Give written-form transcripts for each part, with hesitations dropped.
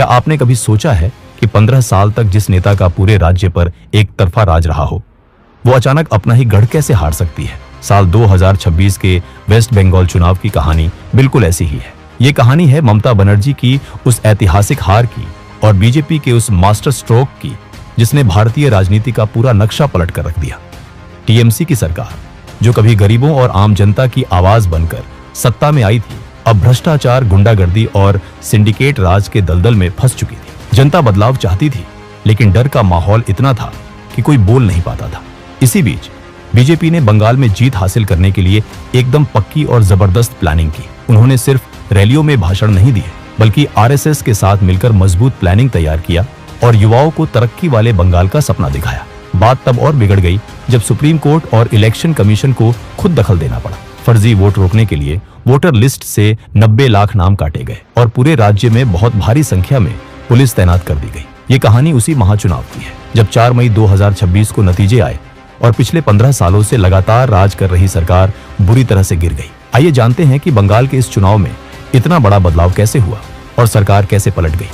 क्या आपने कभी सोचा है कि 15 साल तक जिस नेता का पूरे राज्य पर एक तरफा राज रहा हो, वो अचानक अपना ही गढ़ कैसे हार सकती है? साल 2026 के वेस्ट बंगाल चुनाव की कहानी बिल्कुल ऐसी ही है। ये कहानी है ममता बनर्जी की उस ऐतिहासिक हार की और बीजेपी के उस मास्टर स्ट्रोक की जिसने भारतीय राजनीति का पूरा नक्शा पलट कर रख दिया। टीएमसी की सरकार, जो कभी गरीबों और आम जनता की आवाज बनकर सत्ता में आई थी, अब भ्रष्टाचार, गुंडागर्दी और सिंडिकेट राज के दलदल में फंस चुकी थी। जनता बदलाव चाहती थी, लेकिन डर का माहौल इतना था कि कोई बोल नहीं पाता था। इसी बीच बीजेपी ने बंगाल में जीत हासिल करने के लिए एकदम पक्की और जबरदस्त प्लानिंग की। उन्होंने सिर्फ रैलियों में भाषण नहीं दिए, बल्कि आरएसएस के साथ मिलकर मजबूत प्लानिंग तैयार किया और युवाओं को तरक्की वाले बंगाल का सपना दिखाया। बात तब और बिगड़ गई जब सुप्रीम कोर्ट और इलेक्शन कमीशन को खुद दखल देना पड़ा। फर्जी वोट रोकने के लिए वोटर लिस्ट से 90 लाख नाम काटे गए और पूरे राज्य में बहुत भारी संख्या में पुलिस तैनात कर दी गई। ये कहानी उसी महाचुनाव की है जब 4 मई 2026 को नतीजे आए और पिछले 15 सालों से लगातार राज कर रही सरकार बुरी तरह से गिर गई। आइए जानते हैं कि बंगाल के इस चुनाव में इतना बड़ा बदलाव कैसे हुआ और सरकार कैसे पलट गई।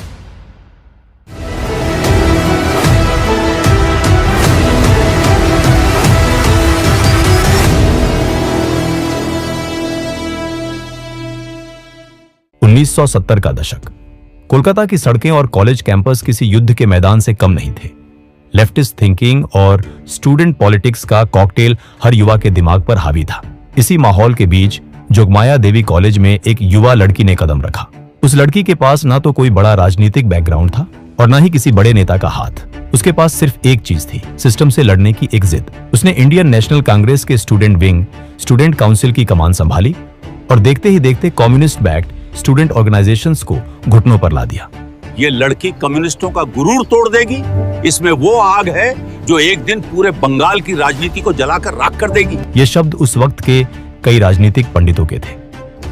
उन्नीस 1970 का दशक। कोलकाता की सड़कें और कॉलेज कैंपस किसी युद्ध के मैदान से कम नहीं थे। लेफ्टिस्ट थिंकिंग और स्टूडेंट पॉलिटिक्स का कॉकटेल हर युवा के दिमाग पर हावी था। इसी माहौल के बीच जोगमाया देवी कॉलेज में एक युवा लड़की ने कदम रखा। उस लड़की के पास ना तो कोई बड़ा राजनीतिक बैकग्राउंड था और ना ही किसी बड़े नेता का हाथ। उसके पास सिर्फ एक चीज थी, सिस्टम से लड़ने की एक जिद। उसने इंडियन नेशनल कांग्रेस के स्टूडेंट विंग, स्टूडेंट काउंसिल की कमान संभाली और देखते ही देखते कम्युनिस्ट बैक्ड स्टूडेंट ऑर्गेनाइजेशंस को घुटनों पर ला दिया। ये लड़की कम्युनिस्टों का गुरूर तोड़ देगी। इसमें वो आग है जो एक दिन पूरे बंगाल की राजनीति को जलाकर राख कर देगी। ये शब्द उस वक्त के कई राजनीतिक पंडितों के थे,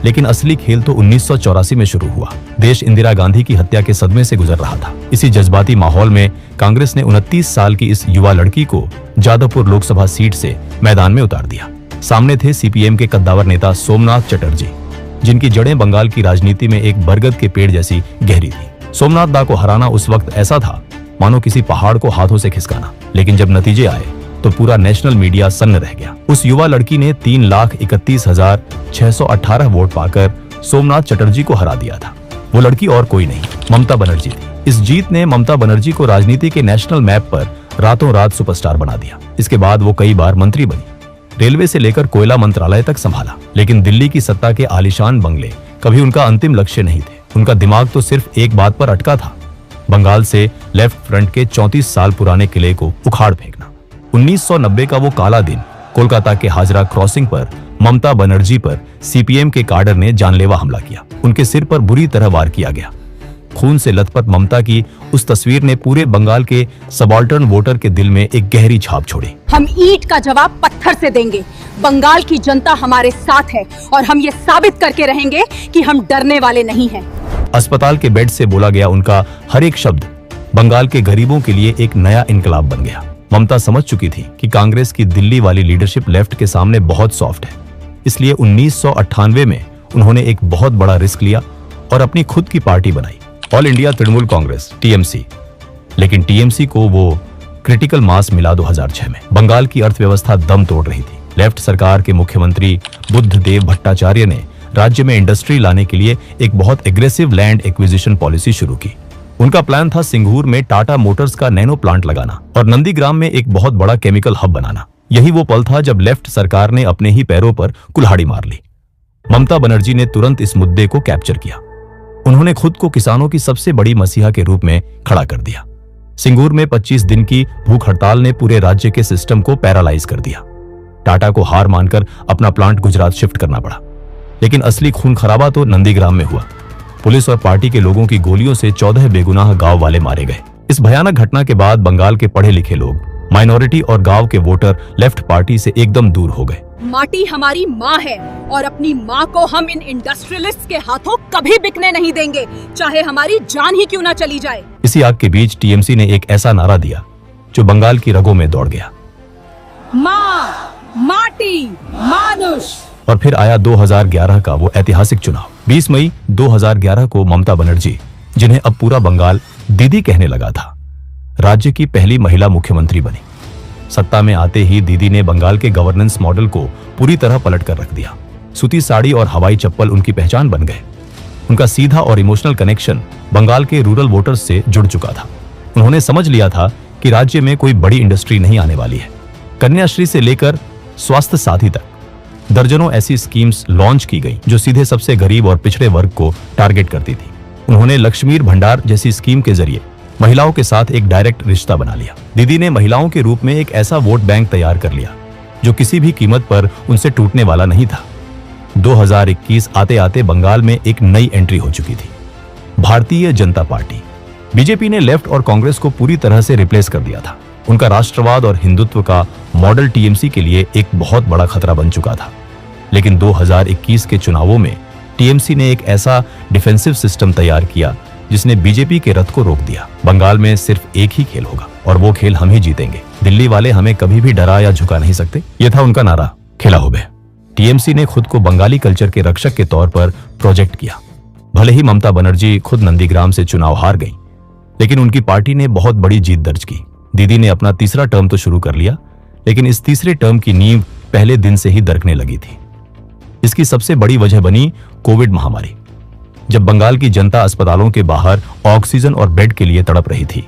लेकिन असली खेल तो 1984 में शुरू हुआ। देश इंदिरा गांधी की हत्या के सदमे से गुजर रहा था। इसी जज्बाती माहौल में कांग्रेस ने 29 साल की इस युवा लड़की को जादवपुर लोकसभा सीट से मैदान में उतार दिया। सामने थे सीपीएम के कद्दावर नेता सोमनाथ चटर्जी, जिनकी जड़ें बंगाल की राजनीति में एक बरगद के पेड़ जैसी गहरी थी। सोमनाथ दा को हराना उस वक्त ऐसा था मानो किसी पहाड़ को हाथों से खिसकाना। लेकिन जब नतीजे आए तो पूरा नेशनल मीडिया सन्न रह गया। उस युवा लड़की ने 3,31,618 वोट पाकर सोमनाथ चटर्जी को हरा दिया था। वो लड़की और कोई नहीं, ममता बनर्जी थी। इस जीत ने ममता बनर्जी को राजनीति के नेशनल मैप पर रातों रात सुपरस्टार बना दिया। इसके बाद वो कई बार मंत्री बनी, रेलवे से लेकर कोयला मंत्रालय तक संभाला। लेकिन दिल्ली की सत्ता के आलीशान बंगले कभी उनका अंतिम लक्ष्य नहीं थे। उनका दिमाग तो सिर्फ एक बात पर अटका था, बंगाल से लेफ्ट फ्रंट के 34 साल पुराने किले को उखाड़ फेंकना। 1990 का वो काला दिन, कोलकाता के हाजरा क्रॉसिंग पर ममता बनर्जी पर सीपीएम के काडर ने जानलेवा हमला किया। उनके सिर पर बुरी तरह वार किया गया। खून से लथपथ ममता की उस तस्वीर ने पूरे बंगाल के सबाल्टर्न वोटर के दिल में एक गहरी छाप छोड़ी। हम ईंट का जवाब पत्थर से देंगे। बंगाल की जनता हमारे साथ है और हम ये साबित करके रहेंगे कि हम डरने वाले नहीं हैं। अस्पताल के बेड से बोला गया उनका हर एक शब्द बंगाल के गरीबों के लिए एक नया इनकलाब बन गया। ममता समझ चुकी थी कि कांग्रेस की दिल्ली वाली लीडरशिप लेफ्ट के सामने बहुत सॉफ्ट है। इसलिए 1998 में उन्होंने एक बहुत बड़ा रिस्क लिया और अपनी खुद की पार्टी बनाई, all India Trinamool Congress, TMC. लेकिन टीएमसी को वो क्रिटिकल मास मिला 2006 में। बंगाल की अर्थव्यवस्था दम तोड़ रही थी। लेफ्ट सरकार के मुख्यमंत्री बुद्धदेव भट्टाचार्य ने राज्य में इंडस्ट्री लाने के लिए एक बहुत एग्रेसिव लैंड एक्विजिशन पॉलिसी शुरू की। उनका प्लान था सिंगूर में टाटा मोटर्स का नैनो प्लांट लगाना और नंदीग्राम में एक बहुत बड़ा केमिकल हब बनाना। यही वो पल था जब लेफ्ट सरकार ने अपने ही पैरों पर कुल्हाड़ी मार ली। ममता बनर्जी ने तुरंत इस मुद्दे को कैप्चर किया। उन्होंने खुद को किसानों की सबसे बड़ी मसीहा के रूप में खड़ा कर दिया। सिंगूर में 25 दिन की भूख हड़ताल ने पूरे राज्य के सिस्टम को पैरालाइज कर दिया। टाटा को हार मानकर अपना प्लांट गुजरात शिफ्ट करना पड़ा। लेकिन असली खून खराबा तो नंदीग्राम में हुआ। पुलिस और पार्टी के लोगों की गोलियों से 14 बेगुनाह गांव वाले मारे गए। इस भयानक घटना के बाद बंगाल के पढ़े लिखे लोग, माइनॉरिटी और गांव के वोटर लेफ्ट पार्टी से एकदम दूर हो गए। माटी हमारी माँ है और अपनी माँ को हम इन इंडस्ट्रियलिस्ट्स के हाथों कभी बिकने नहीं देंगे, चाहे हमारी जान ही क्यों ना चली जाए। इसी आग के बीच टीएमसी ने एक ऐसा नारा दिया जो बंगाल की रगों में दौड़ गया, माँ, माटी, मानुष। और फिर आया 2011 का वो ऐतिहासिक चुनाव। 20 मई 2011 को ममता बनर्जी जिन्हें अब पूरा बंगाल दीदी कहने लगा था। राज्य की पहली महिला मुख्यमंत्री बनी। सत्ता में आते ही दीदी ने बंगाल के गवर्नेंस मॉडल को पूरी तरह पलट कर रख दिया। सूती साड़ी और हवाई चप्पल उनकी पहचान बन गए। उनका सीधा और इमोशनल कनेक्शन बंगाल के रूरल वोटर्स से जुड़ चुका था। उन्होंने समझ लिया था कि राज्य में कोई बड़ी इंडस्ट्री नहीं आने वाली है। कन्याश्री से लेकर स्वास्थ्य साथी तक दर्जनों ऐसी स्कीम्स लॉन्च की गई जो सीधे सबसे गरीब और पिछड़े वर्ग को टारगेट करती थी। उन्होंने लक्ष्मीर भंडार जैसी स्कीम के जरिए महिलाओं के साथ एक डायरेक्ट रिश्ता बना लिया। दीदी ने महिलाओं के रूप में एक ऐसा वोट बैंक तैयार कर लिया जो किसी भी कीमत पर उनसे टूटने वाला नहीं था। 2021 आते आते बंगाल में एक नई एंट्री हो चुकी थी, भारतीय जनता पार्टी। बीजेपी ने लेफ्ट और कांग्रेस को पूरी तरह से रिप्लेस कर दिया था। उनका राष्ट्रवाद और हिंदुत्व का मॉडल टीएमसी के लिए एक बहुत बड़ा खतरा बन चुका था। लेकिन 2021 के चुनावों में टीएमसी ने एक ऐसा डिफेंसिव सिस्टम तैयार किया जिसने बीजेपी के रथ को रोक दिया। बंगाल में सिर्फ एक ही खेल होगा और वो खेल हम ही जीतेंगे। दिल्ली वाले हमें कभी भी डरा या झुका नहीं सकते, यह था उनका नारा। खेला हो बे। टीएमसी ने खुद को बंगाली कल्चर के रक्षक के तौर पर प्रोजेक्ट किया। भले ही ममता बनर्जी खुद नंदीग्राम से चुनाव हार गई, लेकिन उनकी पार्टी ने बहुत बड़ी जीत दर्ज की। दीदी ने अपना तीसरा टर्म तो शुरू कर लिया, लेकिन इस तीसरे टर्म की नींव पहले दिन से ही दरकने लगी थी। इसकी सबसे बड़ी वजह बनी कोविड महामारी। जब बंगाल की जनता अस्पतालों के बाहर ऑक्सीजन और बेड के लिए तड़प रही थी,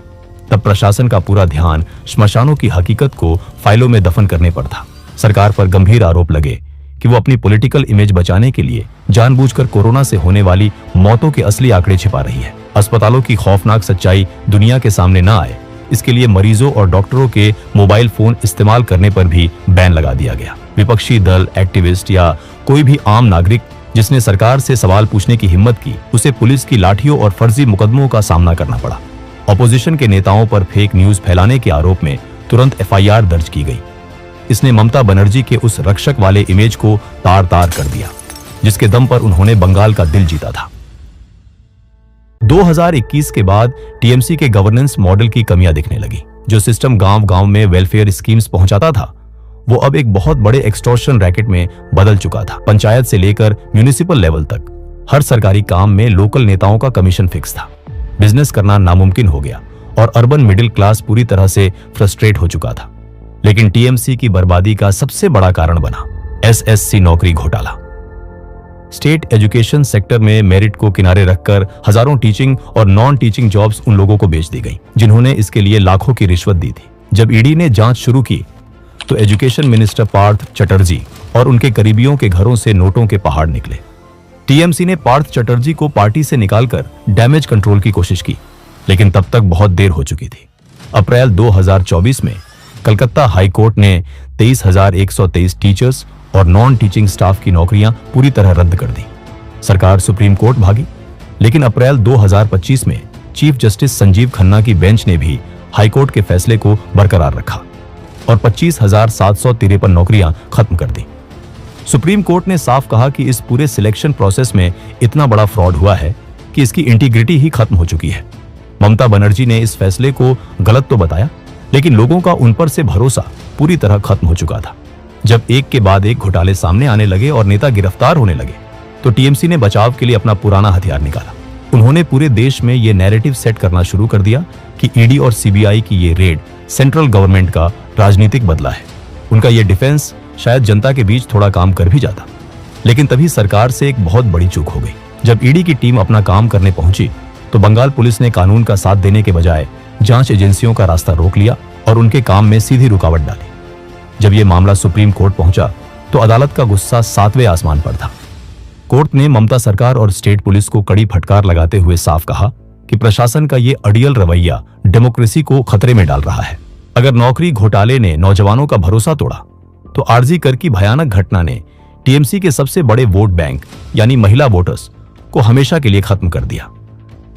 तब प्रशासन का पूरा ध्यान श्मशानों की हकीकत को फाइलों में दफन करने पर था। सरकार पर गंभीर आरोप लगे कि वो अपनी पॉलिटिकल इमेज बचाने के लिए जानबूझकर कोरोना से होने वाली मौतों के असली आंकड़े छिपा रही है। अस्पतालों की खौफनाक सच्चाई दुनिया के सामने न आए, इसके लिए मरीजों और डॉक्टरों के मोबाइल फोन इस्तेमाल करने पर भी बैन लगा दिया गया। विपक्षी दल, एक्टिविस्ट या कोई भी आम नागरिक जिसने सरकार से सवाल पूछने की हिम्मत की, उसे पुलिस की लाठियों और फर्जी मुकदमों का सामना करना पड़ा। ऑपोजिशन के नेताओं पर फेक न्यूज फैलाने के आरोप में तुरंत एफआईआर दर्ज की गई। इसने ममता बनर्जी के उस रक्षक वाले इमेज को तार तार कर दिया, जिसके दम पर उन्होंने बंगाल का दिल जीता था। 2021 के बाद टीएमसी के गवर्नेंस मॉडल की कमियां दिखने लगी। जो सिस्टम गांव-गांव में वेलफेयर स्कीम्स पहुंचाता था, वो अब एक बहुत बड़े एक्सटॉर्शन रैकेट में बदल चुका था। पंचायत से लेकर म्युनिसिपल लेवल तक हर सरकारी काम में लोकल नेताओं का कमीशन फिक्स था। बिजनेस करना नामुमकिन हो गया और अर्बन मिडिल क्लास पूरी तरह से फ्रस्ट्रेट हो चुका था। लेकिन टीएमसी की बर्बादी का सबसे बड़ा कारण बना एसएससी नौकरी घोटाला। स्टेट एजुकेशन सेक्टर में मेरिट को किनारे रखकर हजारों टीचिंग और नॉन टीचिंग जॉब्स उन लोगों को बेच दी गई जिन्होंने इसके लिए लाखों की रिश्वत दी थी। जब ईडी ने जांच शुरू की तो एजुकेशन मिनिस्टर पार्थ चटर्जी और उनके करीबियों के घरों से नोटों के पहाड़ निकले। टीएमसी ने पार्थ चटर्जी को पार्टी से निकालकर डैमेज कंट्रोल की कोशिश की, लेकिन तब तक बहुत देर हो चुकी थी। अप्रैल 2024 में कलकत्ता हाई कोर्ट ने 23,123 टीचर्स और नॉन टीचिंग स्टाफ की नौकरियां पूरी तरह रद्द कर दी। सरकार सुप्रीम कोर्ट भागी, लेकिन अप्रैल 2025 में चीफ जस्टिस संजीव खन्ना की बेंच ने भी हाईकोर्ट के फैसले को बरकरार रखा और 25,753 नौकरियां खत्म कर दी। सुप्रीम कोर्ट ने साफ कहा कि इस पूरे सिलेक्शन प्रोसेस में इतना बड़ा फ्रॉड हुआ है कि इसकी इंटीग्रिटी ही खत्म हो चुकी है। ममता बनर्जी ने इस फैसले को गलत तो बताया, लेकिन लोगों का उन पर से भरोसा पूरी तरह खत्म हो चुका था। जब एक के बाद एक घोटाले सामने आने लगे और नेता गिरफ्तार होने लगे, तो टीएमसी ने बचाव के लिए अपना पुराना हथियार निकाला। उन्होंने पूरे देश में ये नैरेटिव सेट करना शुरू कर दिया कि ईडी और सीबीआई की ये रेड सेंट्रल गवर्नमेंट का राजनीतिक बदला है। उनका ये डिफेंस शायद जनता के बीच थोड़ा काम कर भी जाता, लेकिन तभी सरकार से एक बहुत बड़ी चूक हो गई। जब ईडी की टीम अपना काम करने पहुंची, तो बंगाल पुलिस ने कानून का साथ देने के बजाय जांच एजेंसियों का रास्ता रोक लिया और उनके काम में सीधी रुकावट डाली। जब यह मामला सुप्रीम कोर्ट पहुंचा, तो अदालत का गुस्सा 7वें आसमान पर था। कोर्ट ने ममता सरकार और स्टेट पुलिस को कड़ी फटकार लगाते हुए साफ कहा कि प्रशासन का ये अड़ियल रवैया डेमोक्रेसी को खतरे में डाल रहा है। अगर नौकरी घोटाले ने नौजवानों का भरोसा तोड़ा, तो आरजी कर की भयानक घटना ने टीएमसी के सबसे बड़े वोट बैंक यानी महिला वोटर्स को हमेशा के लिए खत्म कर दिया।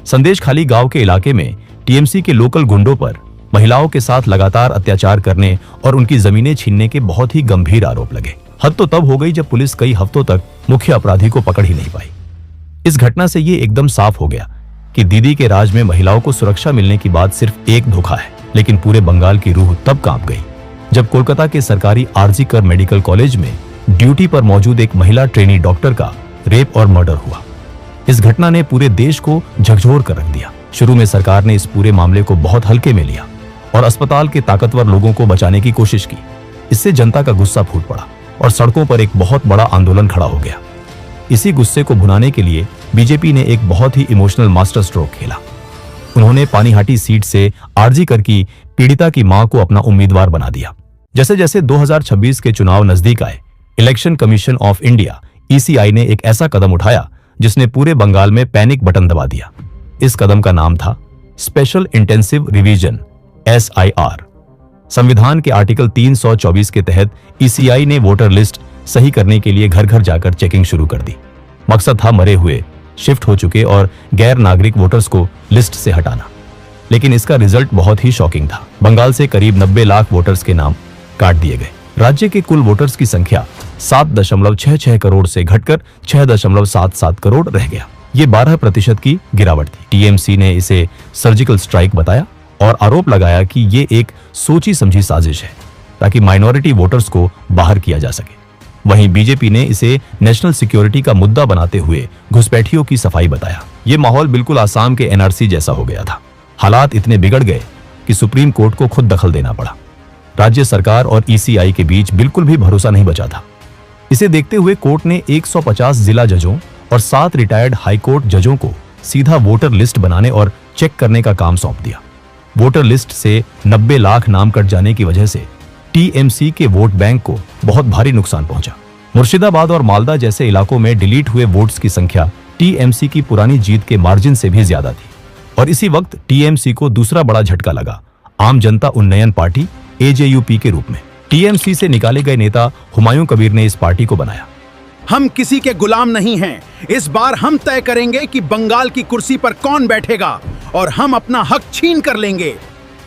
संदेशखाली गांव के इलाके में टीएमसी के लोकल गुंडों पर महिलाओं के साथ लगातार अत्याचार करने और उनकी जमीनें छीनने के बहुत ही गंभीर आरोप लगे। हद तो तब हो गई जब पुलिस कई हफ्तों तक मुख्य अपराधी को पकड़ ही नहीं पाई। इस घटना से ये एकदम साफ हो गया कि दीदी के राज में महिलाओं को सुरक्षा मिलने की बात सिर्फ एक धोखा है। लेकिन पूरे बंगाल की रूह तब कांप गई जब कोलकाता के सरकारी आरजी कर मेडिकल कॉलेज में ड्यूटी पर मौजूद एक महिला ट्रेनी डॉक्टर का रेप और मर्डर हुआ। इस घटना ने पूरे देश को झकझोर कर रख दिया। शुरू में सरकार ने इस पूरे मामले को बहुत हल्के में लिया और अस्पताल के ताकतवर लोगों को बचाने की कोशिश की। इससे जनता का गुस्सा फूट पड़ा और सड़कों पर एक बहुत बड़ा आंदोलन खड़ा हो गया। इसी गुस्से को भुनाने के लिए बीजेपी ने एक बहुत ही इमोशनल मास्टर स्ट्रोक खेला। उन्होंने पानीहाटी सीट से आरजी कर की पीड़िता की मां को अपना उम्मीदवार बना दिया। जैसे जैसे 2026 के चुनाव नजदीक आए, election commission of India (ECI) ने एक ऐसा कदम उठाया जिसने पूरे बंगाल में पैनिक बटन दबा दिया। इस कदम का नाम था स्पेशल इंटेंसिव रिवीजन (SIR). संविधान के आर्टिकल 324 के तहत ECI ने वोटर लिस्ट सही करने के लिए घर घर जाकर चेकिंग शुरू कर दी। मकसद था मरे हुए, शिफ्ट हो चुके और गैर नागरिक वोटर्स को लिस्ट से हटाना। लेकिन इसका रिजल्ट बहुत ही शॉकिंग था। बंगाल से करीब 90 लाख वोटर्स के नाम काट दिए गए। राज्य के कुल वोटर्स की संख्या 7.66 करोड़ से घटकर 6.77 करोड़ रह गया। ये 12% की गिरावट थी। TMC ने इसे सर्जिकल स्ट्राइक बताया और आरोप लगाया कि ये एक सोची समझी साजिश है ताकि माइनॉरिटी वोटर्स को बाहर किया जा सके। वहीं बीजेपी ने इसे नेशनल सिक्योरिटी का मुद्दा बनाते हुए घुसपैठियों की सफाई बताया। ये माहौल बिल्कुल आसाम के NRC जैसा हो गया था। हालात इतने बिगड़ गए कि सुप्रीम कोर्ट को खुद दखल देना पड़ा। राज्य सरकार और ECI के बीच बिल्कुल भी भरोसा नहीं बचा था। इसे देखते हुए कोर्ट ने 150 जिला जजों और 7 रिटायर्ड हाईकोर्ट जजों को सीधा वोटर लिस्ट बनाने और चेक करने का काम सौंप दिया। वोटर लिस्ट से 90 लाख नाम कट जाने की वजह से TMC के वोट बैंक को बहुत भारी नुकसान पहुंचा। मुर्शिदाबाद और मालदा जैसे इलाकों में डिलीट हुए वोट्स की संख्या TMC की पुरानी जीत के मार्जिन से भी ज्यादा थी। और इसी वक्त TMC को दूसरा बड़ा झटका लगा आम जनता उन्नयन पार्टी AJUP के रूप में। TMC से निकाले गए नेता हुमायूं कबीर ने इस पार्टी को बनाया। हम किसी के गुलाम नहीं हैं। इस बार हम तय करेंगे कि बंगाल की कुर्सी पर कौन बैठेगा और हम अपना हक छीन कर लेंगे।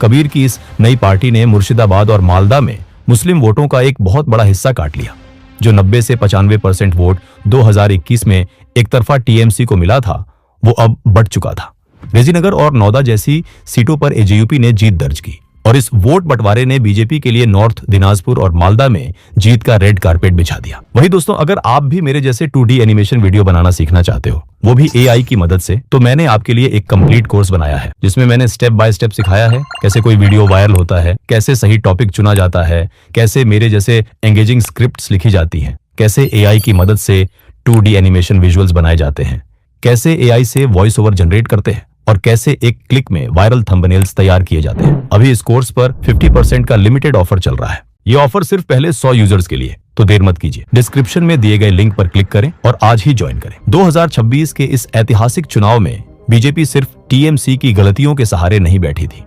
कबीर की इस नई पार्टी ने मुर्शिदाबाद और मालदा में मुस्लिम वोटों का एक बहुत बड़ा हिस्सा काट लिया। जो 90 से 95% वोट 2021 में एक तरफा TMC को मिला था, वो अब बढ़ चुका था। रेजीनगर और नौदा जैसी सीटों पर AJUP ने जीत दर्ज की और इस वोट बंटवारे ने बीजेपी के लिए नॉर्थ दिनाजपुर और मालदा में जीत का रेड कारपेट बिछा दिया। वही दोस्तों, अगर आप भी मेरे जैसे 2D एनिमेशन वीडियो बनाना सीखना चाहते हो, वो भी AI की मदद से, तो मैंने आपके लिए एक कंप्लीट कोर्स बनाया है जिसमें मैंने स्टेप बाय स्टेप सिखाया है कैसे कोई वीडियो वायरल होता है, कैसे सही टॉपिक चुना जाता है, कैसे मेरे जैसे एंगेजिंग स्क्रिप्ट्स लिखी जाती हैं, कैसे AI की मदद से 2D एनिमेशन विजुअल्स बनाए जाते हैं, कैसे AI से वॉइस ओवर जनरेट करते हैं और कैसे एक क्लिक में वायरल थंबनेल्स तैयार किए जाते हैं। अभी इस कोर्स पर 50% का लिमिटेड ऑफर चल रहा है। ये ऑफर सिर्फ पहले 100 यूजर्स के लिए, तो देर मत कीजिए। डिस्क्रिप्शन में दिए गए लिंक पर क्लिक करें और आज ही ज्वाइन करें। 2026 के इस ऐतिहासिक चुनाव में बीजेपी सिर्फ TMC की गलतियों के सहारे नहीं बैठी थी।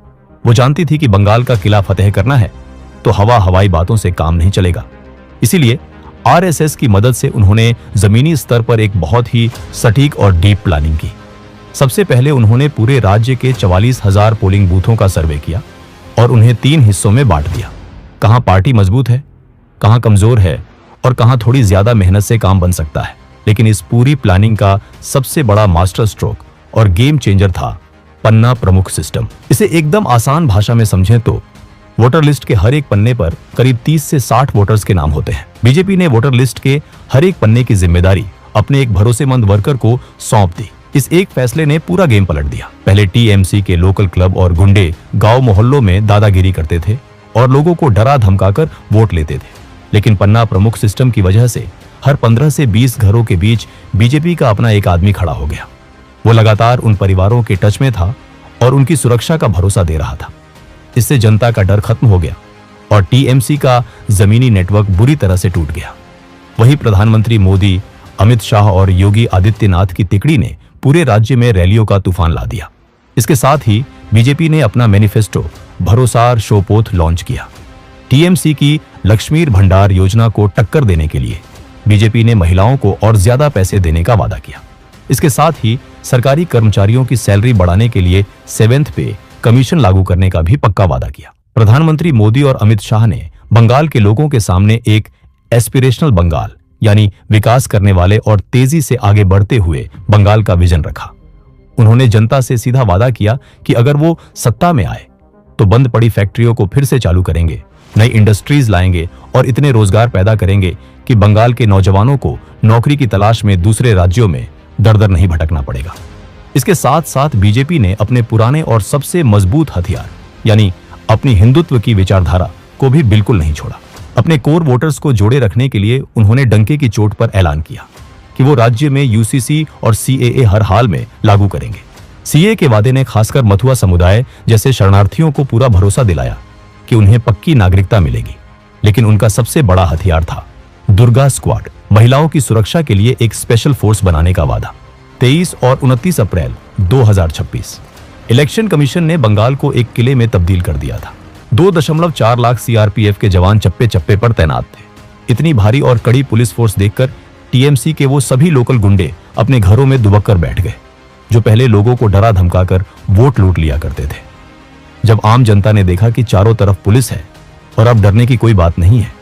वो जानती थी कि बंगाल का किला फतेह करना है तो हवाई बातों से काम नहीं चलेगा। इसीलिए RSS की मदद से उन्होंने जमीनी स्तर पर एक बहुत ही सटीक और डीप प्लानिंग की। सबसे पहले उन्होंने पूरे राज्य के 44,000 पोलिंग बूथों का सर्वे किया और उन्हें 3 हिस्सों में बांट दिया। कहां पार्टी मजबूत है, कहां कमजोर है और कहां थोड़ी ज्यादा मेहनत से काम बन सकता है। लेकिन इस पूरी प्लानिंग का सबसे बड़ा मास्टर स्ट्रोक और गेम चेंजर था पन्ना प्रमुख सिस्टम। इसे एकदम आसान भाषा में समझें तो वोटर लिस्ट के हर एक पन्ने पर करीब 30 से 60 वोटर्स के नाम होते हैं। बीजेपी ने वोटर लिस्ट के हर एक पन्ने की जिम्मेदारी अपने एक भरोसेमंद वर्कर को सौंप दी। इस एक फैसले ने पूरा गेम पलट दिया। पहले TMC के लोकल क्लब और गुंडे गांव मोहल्लों में दादागिरी करते थे और लोगों को डरा धमकाकर वोट लेते थे। लेकिन पन्ना प्रमुख सिस्टम की वजह से हर 15 से 20 घरों के बीच बीजेपी का अपना एक आदमी खड़ा हो गया। वो लगातार उन परिवारों के टच में था और उनकी सुरक्षा का भरोसा दे रहा था। इससे जनता का डर खत्म हो गया और TMC का जमीनी नेटवर्क बुरी तरह से टूट गया। वही प्रधानमंत्री मोदी, अमित शाह और योगी आदित्यनाथ की तिकड़ी ने पूरे राज्य में रैलियों का तूफान ला दिया। इसके साथ ही बीजेपी ने अपना मैनिफेस्टो भरोसार शोपोथ लॉन्च किया। TMC की लक्ष्मीर भंडार योजना को टक्कर देने के लिए बीजेपी ने महिलाओं को और ज्यादा पैसे देने का वादा किया। इसके साथ ही सरकारी कर्मचारियों की सैलरी बढ़ाने के लिए 7th पे कमीशन लागू करने का भी पक्का वादा किया। प्रधानमंत्री मोदी और अमित शाह ने बंगाल के लोगों के सामने एक एस्पिरेशनल बंगाल यानी विकास करने वाले और तेजी से आगे बढ़ते हुए बंगाल का विजन रखा। उन्होंने जनता से सीधा वादा किया कि अगर वो सत्ता में आए तो बंद पड़ी फैक्ट्रियों को फिर से चालू करेंगे, नई इंडस्ट्रीज लाएंगे और इतने रोजगार पैदा करेंगे कि बंगाल के नौजवानों को नौकरी की तलाश में दूसरे राज्यों में दर दर नहीं भटकना पड़ेगा। इसके साथ साथ बीजेपी ने अपने पुराने और सबसे मजबूत हथियार यानी अपनी हिंदुत्व की विचारधारा को भी बिल्कुल नहीं छोड़ा। अपने कोर वोटर्स को जोड़े रखने के लिए उन्होंने डंके की चोट पर ऐलान किया कि वो राज्य में यूसीसी और सीएए हर हाल में लागू करेंगे। सीए के वादे ने खासकर मथुआ समुदाय जैसे शरणार्थियों को पूरा भरोसा दिलाया कि उन्हें पक्की नागरिकता मिलेगी। लेकिन उनका सबसे बड़ा हथियार था दुर्गा स्क्वाड, महिलाओं की सुरक्षा के लिए एक स्पेशल फोर्स बनाने का वादा। 23 और 29 अप्रैल 2026 इलेक्शन कमीशन ने बंगाल को एक किले में तब्दील कर दिया था। 2.4 लाख सीआरपीएफ के जवान चप्पे चप्पे पर तैनात थे। इतनी भारी और कड़ी पुलिस फोर्स देखकर टीएमसी के वो सभी लोकल गुंडे अपने घरों में दुबक कर बैठ गए जो पहले लोगों को डरा धमकाकर वोट लूट लिया करते थे। जब आम जनता ने देखा कि चारों तरफ पुलिस है और अब डरने की कोई बात नहीं है,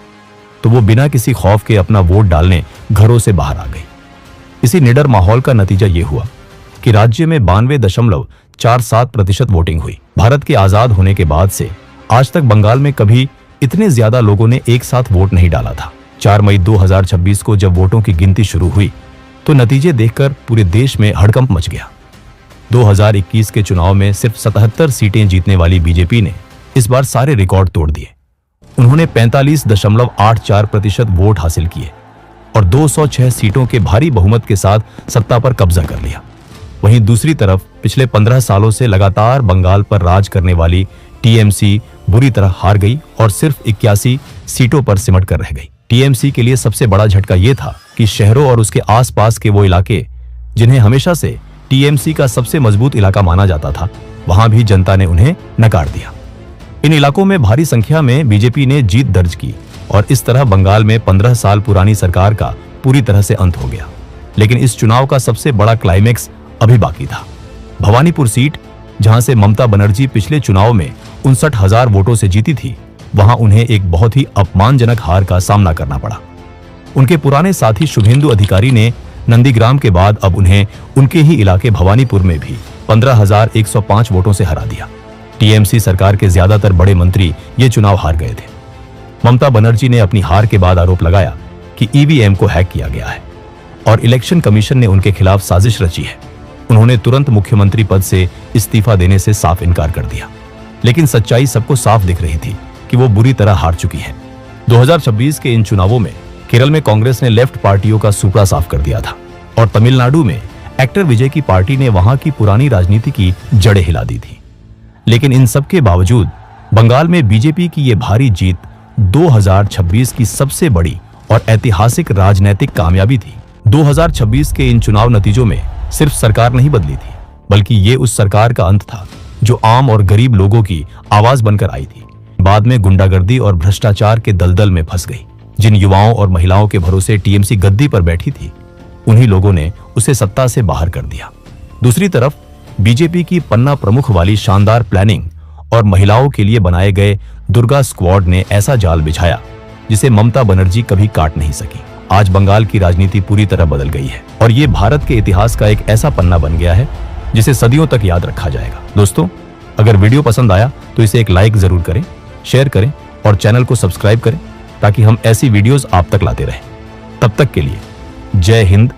तो वो बिना किसी खौफ के अपना वोट डालने घरों से बाहर आ गई। इसी निडर माहौल का नतीजा ये हुआ कि राज्य में 92.47% वोटिंग हुई। भारत के आजाद होने के बाद से आज तक बंगाल में कभी इतने ज्यादा लोगों ने एक साथ वोट नहीं डाला था। 4 मई 2026 को जब वोटों की गिनती शुरू हुई तो नतीजे देखकर पूरे देश में हड़कंप मच गया। 2021 के चुनाव में सिर्फ 77 सीटें जीतने वाली बीजेपी ने इस बार सारे रिकॉर्ड तोड़ दिए। उन्होंने 45.84% वोट हासिल किए और 206 सीटों के भारी बहुमत के साथ सत्ता पर कब्जा कर लिया। वहीं दूसरी तरफ पिछले 15 सालों से लगातार बंगाल पर राज करने वाली टीएमसी बुरी तरह हार गई और सिर्फ 81 सीटों पर सिमट कर रह गई। टीएमसी के लिए सबसे बड़ा झटका यह था कि शहरों और उसके आसपास के वो इलाके जिन्हें हमेशा से टीएमसी का सबसे मजबूत इलाका माना जाता था, वहां भी जनता ने उन्हें नकार दिया। इन इलाकों में भारी संख्या में बीजेपी ने जीत दर्ज की और इस तरह बंगाल में 15 साल पुरानी सरकार का पूरी तरह से अंत हो गया। लेकिन इस चुनाव का सबसे बड़ा क्लाइमेक्स अभी बाकी था। भवानीपुर सीट, जहां से ममता बनर्जी पिछले चुनाव में 59,000 वोटों से जीती थी, वहां उन्हें एक बहुत ही अपमानजनक हार का सामना करना पड़ा। उनके पुराने साथी शुभेंदु अधिकारी ने नंदीग्राम के बाद अब उन्हें उनके ही इलाके भवानीपुर में भी 15,105 वोटों से हरा दिया। टीएमसी सरकार के ज्यादातर बड़े मंत्री ये चुनाव हार गए थे। ममता बनर्जी ने अपनी हार के बाद आरोप लगाया कि ईवीएम को हैक किया गया है और इलेक्शन कमीशन ने उनके खिलाफ साजिश रची है। उन्होंने तुरंत मुख्यमंत्री पद से इस्तीफा देने से साफ इनकार कर दिया। लेकिन सच्चाई सबको साफ दिख रही थी कि वो बुरी तरह हार चुकी है। 2026 के इन चुनावों में केरल में कांग्रेस ने लेफ्ट पार्टियों का सुपड़ा साफ कर दिया था और तमिलनाडु में एक्टर विजय की पार्टी ने वहां की पुरानी राजनीति की जड़ें हिला दी थी। लेकिन इन सब के बावजूद बंगाल में बीजेपी की ये भारी जीत 2026 की सबसे बड़ी और ऐतिहासिक राजनीतिक कामयाबी थी। 2026 के इन चुनाव नतीजों में सिर्फ सरकार नहीं बदली थी, बल्कि ये उस सरकार का अंत था जो आम और गरीब लोगों की आवाज बनकर आई थी। बाद में गुंडागर्दी और भ्रष्टाचार के दलदल में फंस गई। जिन युवाओं और महिलाओं के भरोसे टीएमसी गद्दी पर बैठी थी, उन्हीं लोगों ने उसे सत्ता से बाहर कर दिया। दूसरी तरफ बीजेपी की पन्ना प्रमुख वाली शानदार प्लानिंग और महिलाओं के लिए बनाए गए दुर्गा स्क्वाड ने ऐसा जाल बिछाया जिसे ममता बनर्जी कभी काट नहीं सकी। आज बंगाल की राजनीति पूरी तरह बदल गई है और ये भारत के इतिहास का एक ऐसा पन्ना बन गया है जिसे सदियों तक याद रखा जाएगा। दोस्तों, अगर वीडियो पसंद आया तो इसे एक लाइक जरूर करें, शेयर करें और चैनल को सब्सक्राइब करें ताकि हम ऐसी वीडियोस आप तक लाते रहें। तब तक के लिए जय हिंद,